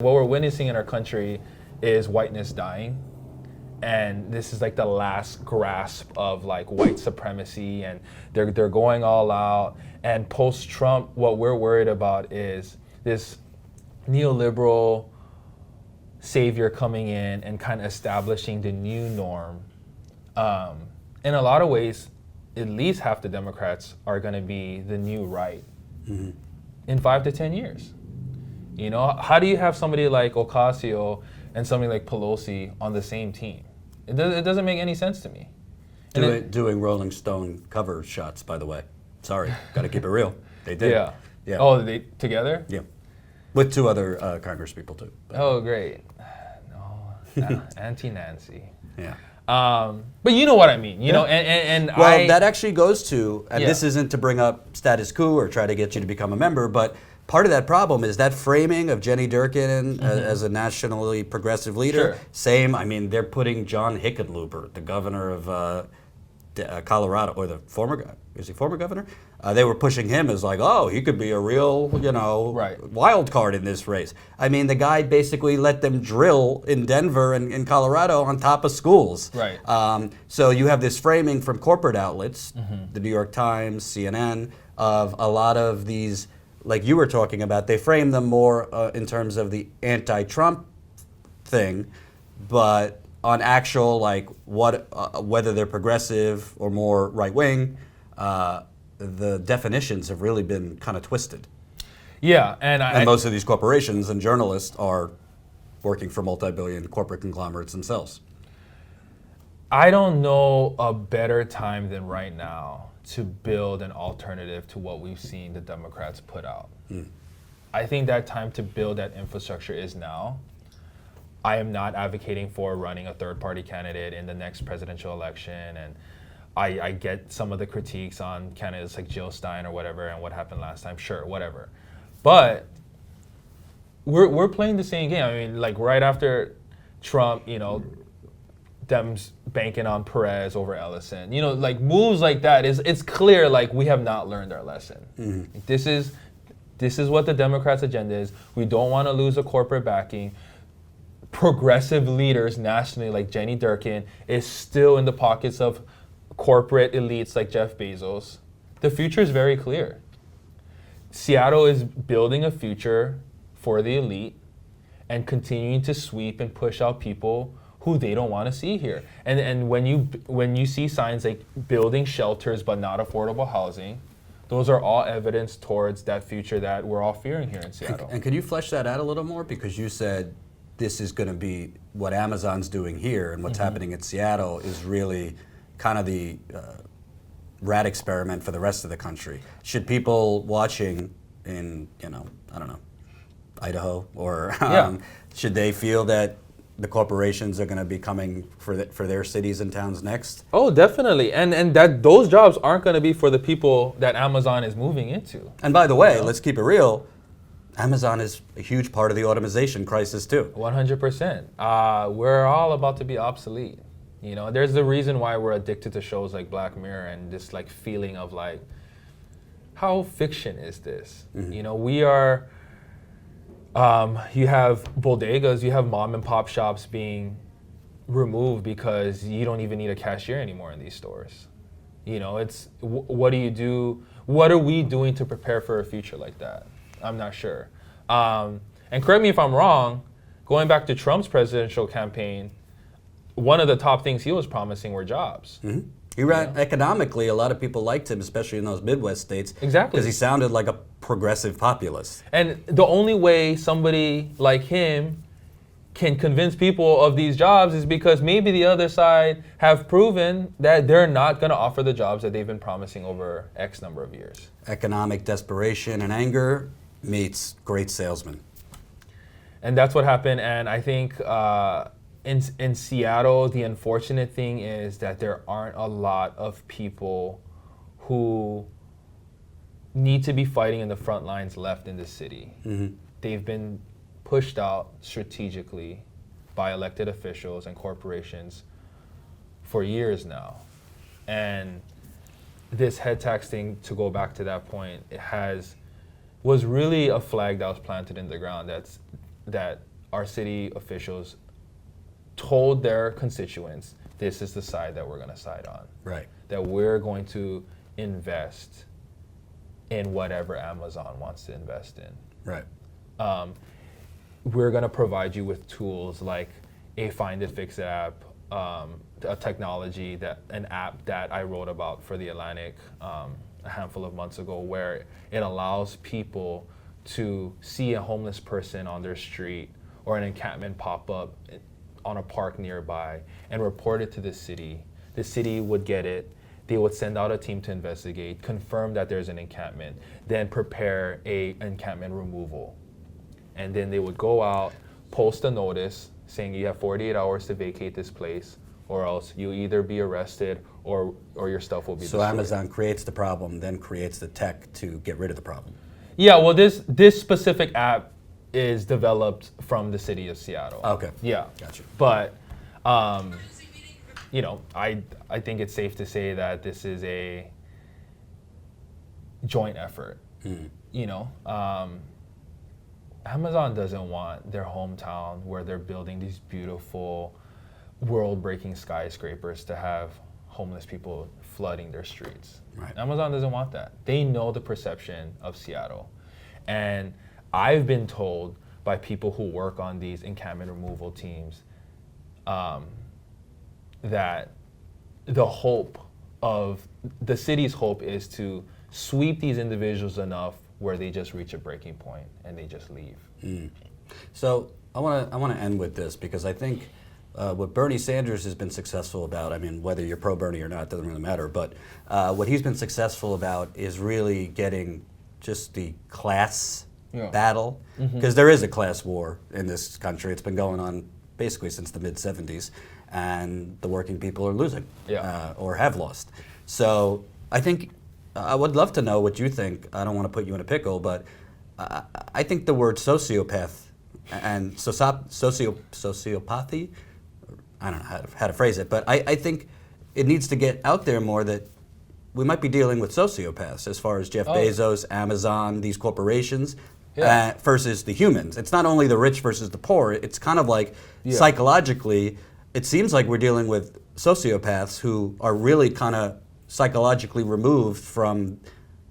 What we're witnessing in our country is whiteness dying. And this is like the last grasp of like white supremacy, and they're going all out. And post-Trump, what we're worried about is this neoliberal savior coming in and kind of establishing the new norm. In a lot of ways, at least half the Democrats are going to be the new right in 5 to 10 years. You know, how do you have somebody like Ocasio and somebody like Pelosi on the same team? It doesn't make any sense to me. Doing Rolling Stone cover shots, by the way. Sorry, got to keep it real. They did. Yeah. Oh, they together? Yeah. With 2 other Congress people, too. Oh, great. No, Auntie Nancy. Yeah. But you know what I mean, you know, and well, that actually goes to, and this isn't to bring up status quo or try to get you to become a member, but part of that problem is that framing of Jenny Durkin as a nationally progressive leader. Sure. Same, I mean, they're putting John Hickenlooper, the governor of Colorado, or the former, is he former governor? They were pushing him as like, oh, he could be a real, wild card in this race. I mean, the guy basically let them drill in Denver and in Colorado on top of schools. Right. So you have this framing from corporate outlets, the New York Times, CNN, of a lot of these, like you were talking about, they frame them more in terms of the anti-Trump thing, but on actual, like, whether they're progressive or more right-wing, the definitions have really been kind of twisted. Yeah, and most of these corporations and journalists are working for multi-billion corporate conglomerates themselves. I don't know a better time than right now to build an alternative to what we've seen the Democrats put out. I think that time to build that infrastructure is now. I am not advocating for running a third-party candidate in the next presidential election, and I get some of the critiques on candidates like Jill Stein or whatever and what happened last time. Sure, whatever. But we're playing the same game. I mean, like right after Trump, you know, Dems banking on Perez over Ellison. You know, like moves like that, it's clear like we have not learned our lesson. This is what the Democrats' agenda is. We don't want to lose a corporate backing. Progressive leaders nationally like Jenny Durkin is still in the pockets of corporate elites like Jeff Bezos. The future is very clear. Seattle is building a future for the elite and continuing to sweep and push out people who they don't want to see here. And when you see signs like building shelters but not affordable housing, those are all evidence towards that future that we're all fearing here in Seattle. And could you flesh that out a little more? Because you said this is going to be what Amazon's doing here, and what's happening in Seattle is really kind of the rat experiment for the rest of the country. Should people watching in, I don't know, Idaho, or should they feel that the corporations are going to be coming for their cities and towns next? Oh, definitely. And that those jobs aren't going to be for the people that Amazon is moving into. And by the way, let's keep it real, Amazon is a huge part of the automation crisis too. 100%. We're all about to be obsolete. You know, there's the reason why we're addicted to shows like Black Mirror and this like feeling of like, how fiction is this? You know, we are, you have bodegas, you have mom and pop shops being removed because you don't even need a cashier anymore in these stores. You know, it's, what do you do? What are we doing to prepare for a future like that? I'm not sure. And correct me if I'm wrong, going back to Trump's presidential campaign, one of the top things he was promising were jobs. He ran economically. A lot of people liked him, especially in those Midwest states. Exactly. Because he sounded like a progressive populist. And the only way somebody like him can convince people of these jobs is because maybe the other side have proven that they're not going to offer the jobs that they've been promising over X number of years. Economic desperation and anger meets great salesman. And that's what happened. And I think in Seattle, the unfortunate thing is that there aren't a lot of people who need to be fighting in the front lines left in the city. They've been pushed out strategically by elected officials and corporations for years now. And this head tax thing, to go back to that point, was really a flag that was planted in the ground that our city officials told their constituents, this is the side that we're going to side on. Right. That we're going to invest in whatever Amazon wants to invest in. Right. We're going to provide you with tools like a Find It Fix It app, a technology an app that I wrote about for The Atlantic a handful of months ago, where it allows people to see a homeless person on their street or an encampment pop up on a park nearby and report it to the city. The city would get it. They would send out a team to investigate, confirm that there's an encampment, then prepare a encampment removal. And then they would go out, post a notice saying you have 48 hours to vacate this place, or else you'll either be arrested or your stuff will be destroyed. So Amazon creates the problem, then creates the tech to get rid of the problem. Yeah, well, this specific app is developed from the city of Seattle. Okay. Yeah. Gotcha. But, you know, I think it's safe to say that this is a joint effort. You know, Amazon doesn't want their hometown where they're building these beautiful, world-breaking skyscrapers to have homeless people flooding their streets. Right. Amazon doesn't want that. They know the perception of Seattle. And I've been told by people who work on these encampment removal teams that the city's hope is to sweep these individuals enough where they just reach a breaking point and they just leave. So I want to end with this, because I think what Bernie Sanders has been successful about, I mean, whether you're pro Bernie or not, doesn't really matter, but what he's been successful about is really getting just the class battle, because there is a class war in this country. It's been going on basically since the mid-'70s, and the working people are losing or have lost. So I think I would love to know what you think. I don't want to put you in a pickle, but I think the word sociopath and sociopathy, I don't know how to phrase it, but I think it needs to get out there more that we might be dealing with sociopaths as far as Jeff Bezos, Amazon, these corporations, versus the humans. It's not only the rich versus the poor. It's kind of like psychologically, it seems like we're dealing with sociopaths who are really kind of psychologically removed from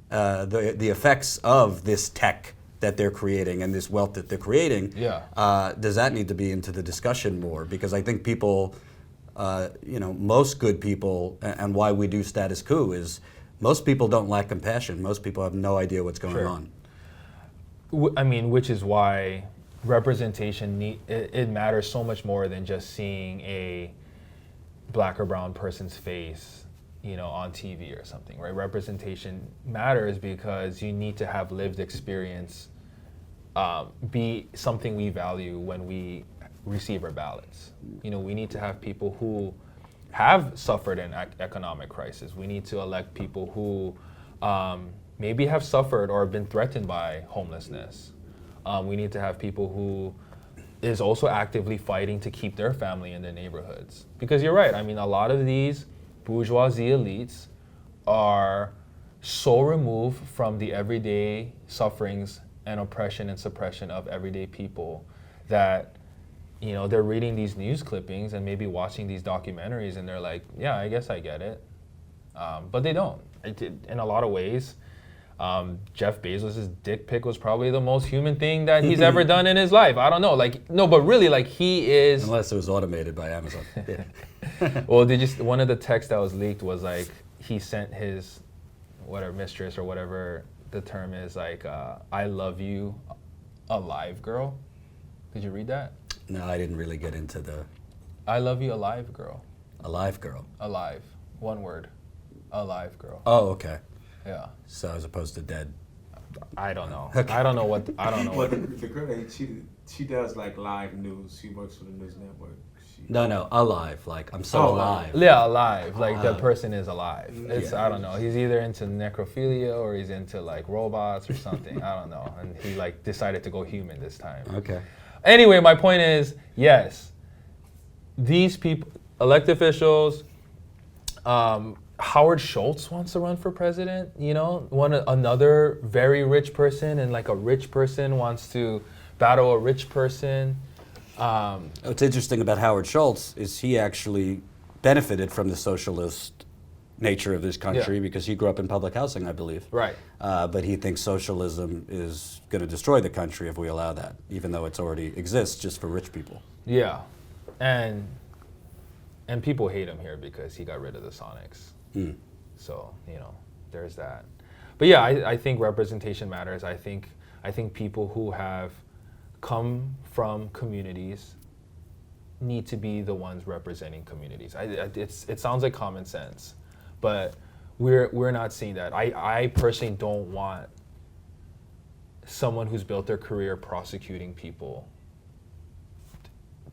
the effects of this tech that they're creating and this wealth that they're creating. Does that need to be into the discussion more? Because I think people, most good people, and why we do status quo is most people don't lack compassion. Most people have no idea what's going on. I mean, which is why representation, it matters so much more than just seeing a black or brown person's face, on TV or something, right? Representation matters because you need to have lived experience be something we value when we receive our ballots. We need to have people who have suffered an economic crisis. We need to elect people who maybe have suffered or been threatened by homelessness. We need to have people who is also actively fighting to keep their family in their neighborhoods. Because you're right, I mean, a lot of these bourgeoisie elites are so removed from the everyday sufferings and oppression and suppression of everyday people that they're reading these news clippings and maybe watching these documentaries and they're like, yeah, I guess I get it. But they don't. In a lot of ways, Jeff Bezos' dick pic was probably the most human thing that he's ever done in his life. I don't know, but really, he is. Unless it was automated by Amazon. Yeah. Well, one of the texts that was leaked was he sent his mistress or whatever the term is, I love you, alive girl. Did you read that? No, I didn't really get into the. I love you, alive girl. Alive girl. Alive, one word, alive girl. Oh, okay. Yeah. So as opposed to dead. I don't know. Okay. I don't know what. Well, the girl that he cheated, she does live news. She works for the news network. No, alive. I'm so alive. Yeah, alive. The person is alive. It's I don't know. He's either into necrophilia or he's into robots or something. I don't know. And he decided to go human this time. Okay. Anyway, my point is, yes, these people, elected officials. Howard Schultz wants to run for president. Another very rich person, and a rich person wants to battle a rich person. What's interesting about Howard Schultz is he actually benefited from the socialist nature of this country because he grew up in public housing, I believe. Right. But he thinks socialism is going to destroy the country if we allow that, even though it's already exists just for rich people. Yeah, and people hate him here because he got rid of the Sonics. So there's that. But yeah, I think representation matters. I think people who have come from communities need to be the ones representing communities. It sounds like common sense, but we're not seeing that. I personally don't want someone who's built their career prosecuting people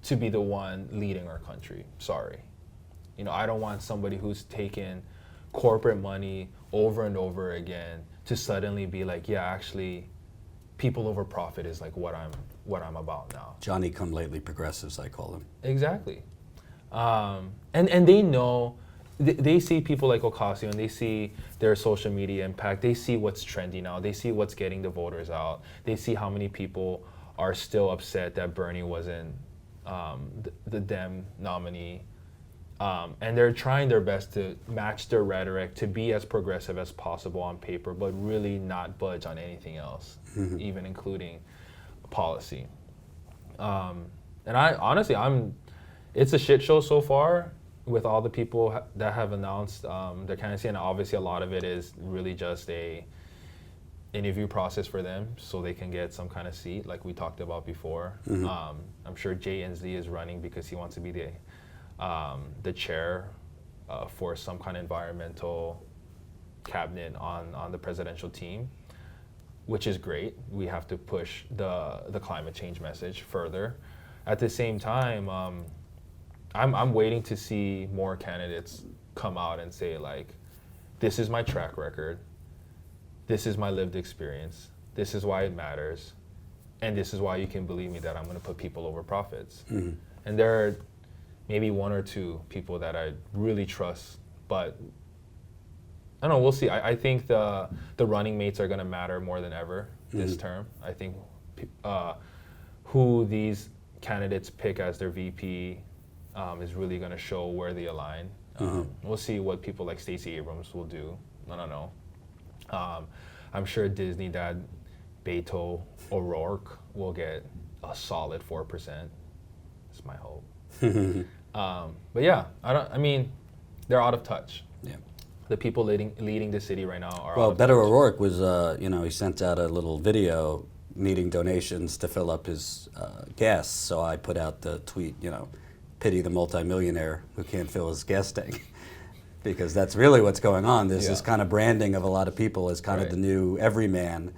to be the one leading our country. Sorry. I don't want somebody who's taken corporate money over and over again to suddenly be like, yeah, actually, people over profit is like what I'm about now. Johnny come lately progressives, I call them. Exactly. And they know, they see people like Ocasio and they see their social media impact. They see what's trendy now. They see what's getting the voters out. They see how many people are still upset that Bernie wasn't the Dem nominee. And they're trying their best to match their rhetoric to be as progressive as possible on paper, but really not budge on anything else, even including policy. And I honestly, it's a shit show so far with all the people that have announced their candidacy, and obviously a lot of it is really just a interview process for them so they can get some kind of seat, like we talked about before. I'm sure Jay Inslee is running because he wants to be the chair for some kind of environmental cabinet on the presidential team, which is great. We have to push the climate change message further. At the same time, I'm waiting to see more candidates come out and say, like, this is my track record, this is my lived experience, this is why it matters, and this is why you can believe me that I'm going to put people over profits. And there are maybe one or two people that I really trust, but I don't know, we'll see. I think the running mates are going to matter more than ever this term. I think who these candidates pick as their VP is really going to show where they align. We'll see what people like Stacey Abrams will do. I don't know. I'm sure Disney dad Beto O'Rourke will get a solid 4%. That's my hope. But yeah, they're out of touch. Yeah. The people leading the city right now are Well, out of Beto touch. O'Rourke was, he sent out a little video needing donations to fill up his gas. So I put out the tweet, pity the multimillionaire who can't fill his gas tank. Because that's really what's going on. There's this kind of branding of a lot of people as kind of the new everyman.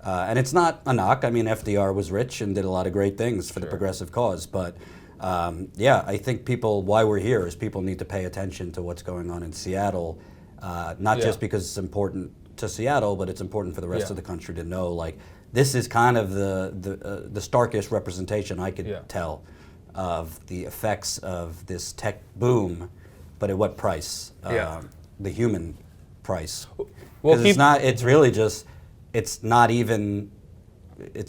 And it's not a knock. FDR was rich and did a lot of great things for the progressive cause. But I think why we're here is people need to pay attention to what's going on in Seattle. Not just because it's important to Seattle, but it's important for the rest of the country to know, like, this is kind of the starkest representation I could tell of the effects of this tech boom, but at what price? The human price. Because it's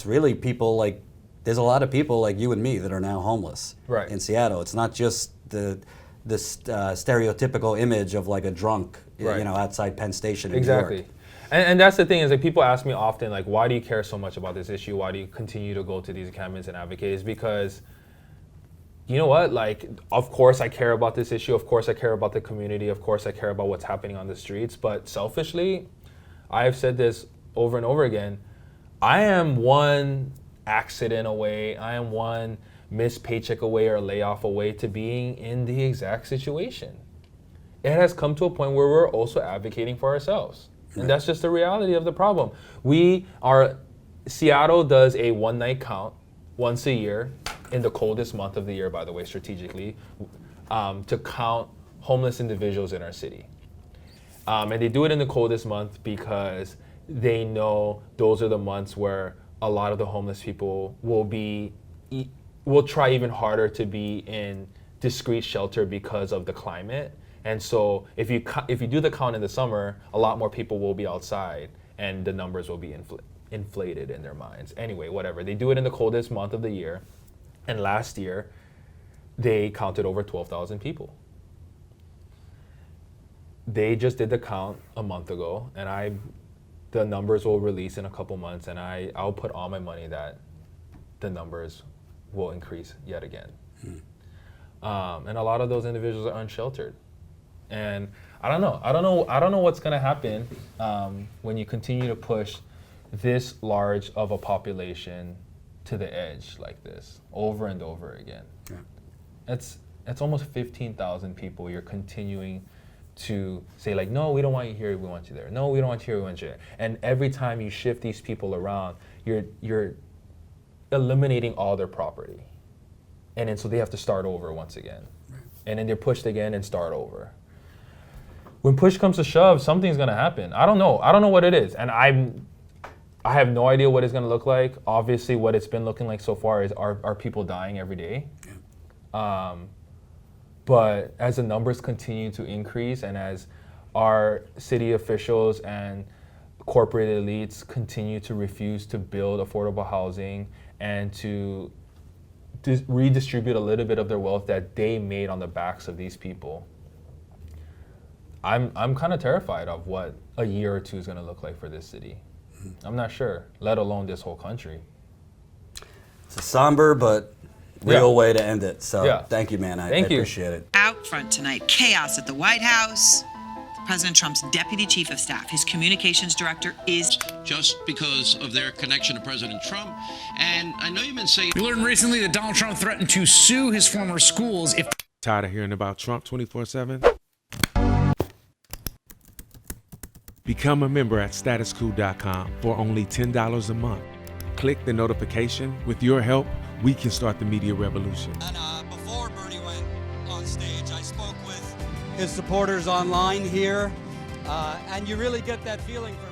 really people like, there's a lot of people like you and me that are now homeless in Seattle. It's not just the stereotypical image of like a drunk, outside Penn Station in New York. And that's the thing is, like, people ask me often, like, why do you care so much about this issue? Why do you continue to go to these encampments and advocate? It's because, you know what, like, of course I care about this issue. Of course I care about the community. Of course I care about what's happening on the streets. But selfishly, I have said this over and over again, I am one accident away, I am one missed paycheck away or layoff away to being in the exact situation. It has come to a point where we're also advocating for ourselves. And that's just the reality of the problem. Seattle does a one-night count once a year, in the coldest month of the year, by the way, strategically, to count homeless individuals in our city. And they do it in the coldest month because they know those are the months where a lot of the homeless people will try even harder to be in discreet shelter because of the climate. And so if you do the count in the summer, a lot more people will be outside and the numbers will be inflated in their minds. Anyway, whatever. They do it in the coldest month of the year. And last year, they counted over 12,000 people. They just did the count a month ago, and the numbers will release in a couple months, and I'll put all my money that the numbers will increase yet again. And a lot of those individuals are unsheltered. And I don't know what's gonna happen when you continue to push this large of a population to the edge like this over and over again. Yeah. It's almost 15,000 people you're continuing to say like, no, we don't want you here, we want you there. No, we don't want you here, we want you there. And every time you shift these people around, you're eliminating all their property. And then so they have to start over once again. Right. And then they're pushed again and start over. When push comes to shove, something's gonna happen. I don't know what it is. And I have no idea what it's gonna look like. Obviously what it's been looking like so far is are people dying every day. Yeah. But as the numbers continue to increase and as our city officials and corporate elites continue to refuse to build affordable housing and to redistribute a little bit of their wealth that they made on the backs of these people, I'm kind of terrified of what a year or two is going to look like for this city. I'm not sure, let alone this whole country. It's a somber but real way to end it. So thank you, man. I appreciate it. Out front tonight, chaos at the White House. President Trump's deputy chief of staff, his communications director, is just because of their connection to President Trump. And I know you've been saying... We learned recently that Donald Trump threatened to sue his former schools if... Tired of hearing about Trump 24/7? Become a member at statuscool.com for only $10 a month. Click the notification. With your help, we can start the media revolution. And before Bernie went on stage, I spoke with his supporters online here, and you really get that feeling from